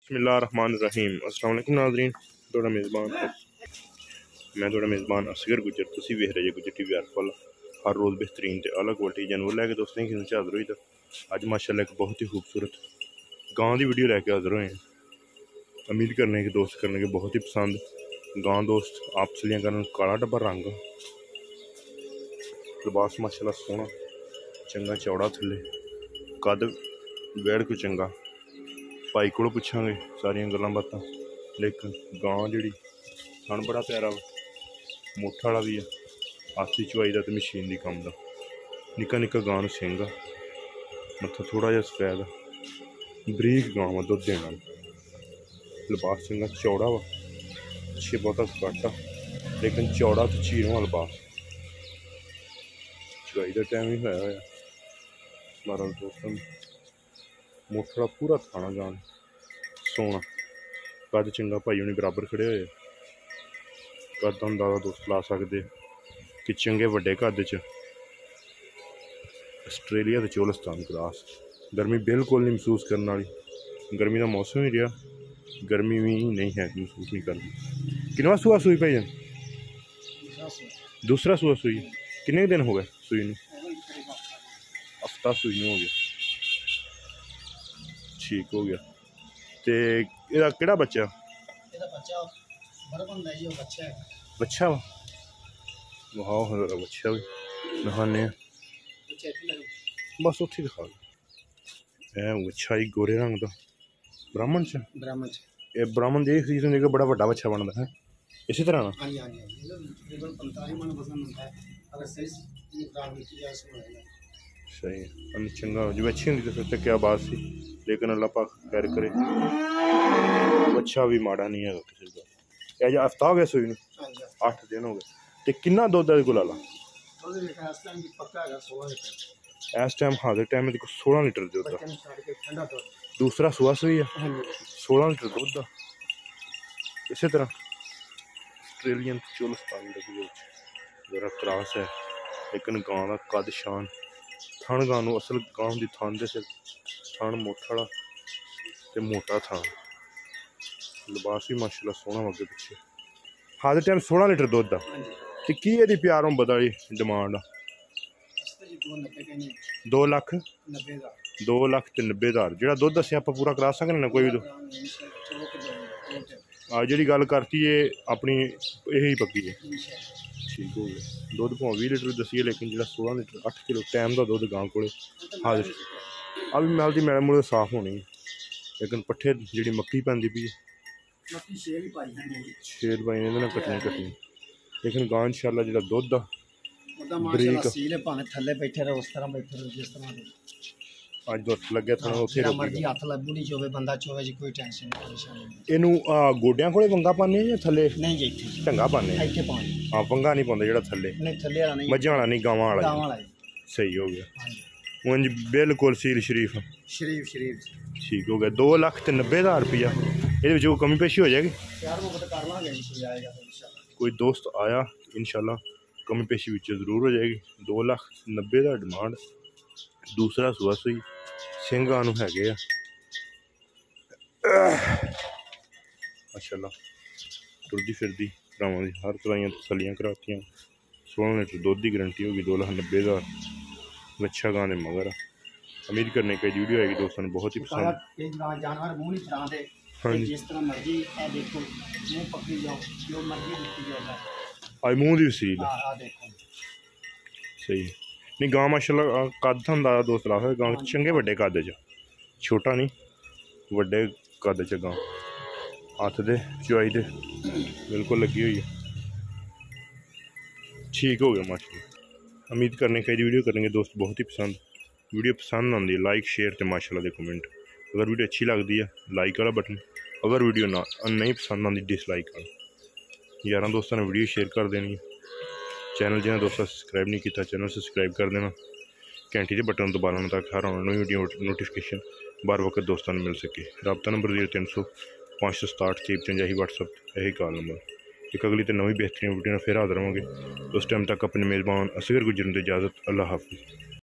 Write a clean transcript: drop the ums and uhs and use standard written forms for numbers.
बिस्मिल्लाहिर्रहमानिर्रहीम। अस्सलाम वालेकुम नाज़रीन, थोड़ा मेज़बान मैं थोड़ा मेज़बान असगर गुजर तुसी वेख रहे गुजर टीवी फुल हर रोज़ बेहतरीन ते अलग क्वालिटी जानवर लैके दोस्तों की हाज़र हुई। अज माशाल्लाह एक बहुत ही खूबसूरत गां की वीडियो लैके हाज़र हुए हैं। उम्मीद करने के दोस्त करने के बहुत ही पसंद गां दोस्त आप सलियां करन काला डब्बा रंग लिबास माशाल्लाह सोहना चंगा चौड़ा थले कद वेड़ को चंगा भाई को पुछांगे सारिया गल्लां बातां। लेकिन गां जी थन बड़ा प्यारा मुठ वाला भी है आसी चुवाई का तो मशीन की कम का निक्का निक्का गां नूं सिंग आ मत्था थोड़ा जिहा सफैद बरीक गां वा दुध देना लिबास चंगा चौड़ा वा पिछे बहुता घट आ लेकिन चौड़ा तो चीरों वाला लिबास चुवाई का टाइम ही होया मारा दोस्तों मुठड़ा पूरा थाना गान सोना कद चंगा भाई उन्हें बराबर खड़े हुए कद अंदाजा दोस्त ला सकते कि चंगे वड्डे कद च आस्ट्रेलिया ते चोलिस्तान क्रॉस गर्मी बिल्कुल नहीं महसूस करने वाली गर्मी का मौसम ही रहा गर्मी भी नहीं है महसूस नहीं करनी। किनवा सूआ सूई भाई दूसरा सूआ सूई किन्ने दिन हो गए सूई नूं हफ्ता सूई नूं हो गया ठीक हो गया। ते एदा केड़ा बच्चा बच्चा वा वाह बच्चा भी नहाने बस उत्थे दिखा बच्चा ही गोरे रंग का ब्राह्मण च ब्राह्मण दी सीजन देखो बड़ा बड़ा बच्चा बनता है इसी तरह सही है चंगा जो अच्छी होंगी तो फिर क्या बात सी लेकिन अल्लाह पाक खैर करे बच्चा भी माड़ा नहीं है किसी का अज हफ्ता हो गया सूई नूं 8 दिन हो गए तो किन्ना दुध है कोल आला इस टाइम हाँ टाइम 16 लीटर दुध दूसरा सुहा सूई है 16 लीटर दुध इसी तरह आस्ट्रेलियन चोलिस्तान जरा क्रॉस है लेकिन गां का कद शान थन गां असल गां की थन दे थन मुठ वाला ते मोटा थन लिबास भी माशाल्लाह सोहना अगे पिछे हर टाइम 16 लीटर दुध आ ते की एदी प्यार हों बदा डिमांड 2,90,000 जो दुध दसिया आप पूरा करा सकने ना कोई भी जी गल करती है अपनी यही पक्की है ठीक हो गया दुध भावें 20 लीटर दसीए लेकिन जो 16 लीटर 8 किलो टाइम का दुध गां को हाजिर अब मैल की मैल मुड़ साफ होनी लेकिन पट्ठे जी मक्की पैंदी पी शेर पाई कटनी लेकिन गां इंशाल्लाह जो दुध बरीक अज तो लगे इनू गोडिया को वंगा पाने या थले ढंगा पाने हाँ वंगा नहीं पाते जो थले मझा वाला नहीं गावां वाला सही हो गया उंज बिल्कुल सील शरीफ ठीक हो गया 2,90,000 रुपया ये कमी पेशी हो जाएगी कोई दोस्त आया इंशाल्लाह कमी पेशी जरूर हो जाएगी 2,90,000 डिमांड दूसरा सुहा सूई सिंघां नूं हैगे माशाल्लाह टुरदी फिरदी भरावां दी हर तरह तसलियां करातियां 16 लीटर दुध की गारंटी होगी 2,90,000 बच्चा गां दे मगर उम्मीद करने की वीडियो आएगी दोस्तों बहुत ही पसंद आज मूँह की सील सही नहीं गां माशाल्लाह कद अंदाजा दोस्त ला गां चंगे वड्डे कद च छोटा नहीं वड्डे कद च गां हत्थ दे चुआई दे बिल्कुल लगी हुई है ठीक हो गया माशाल्लाह उम्मीद करने की वीडियो करेंगे दोस्त बहुत ही पसंद वीडियो पसंद आती है लाइक शेयर तो माशाल्लाह दे कमेंट अगर वीडियो अच्छी लगती है लाइक वाला बटन अगर वीडियो नहीं पसंद आती डिसलाइक वाला यार दोस्तों ने वीडियो शेयर कर देनी चैनल जिन्हें दोस्तों सब्सक्राइब नहीं किया चैनल सब्सक्राइब कर देना घंटी के बटन दबा लेना ताकि हर आने वीडियो नोटिफिकेशन बार वक्त दोस्तों ने मिल सके। रबता नंबर 0300 567 655 WhatsApp यही कॉल नंबर। एक अगली तो नवी बेहतरीन वीडियो फिर हाजिर होंगे उस टाइम तक अपने मेज़बान असगर गुजरन की इजाज़त। अल्लाह हाफिज़।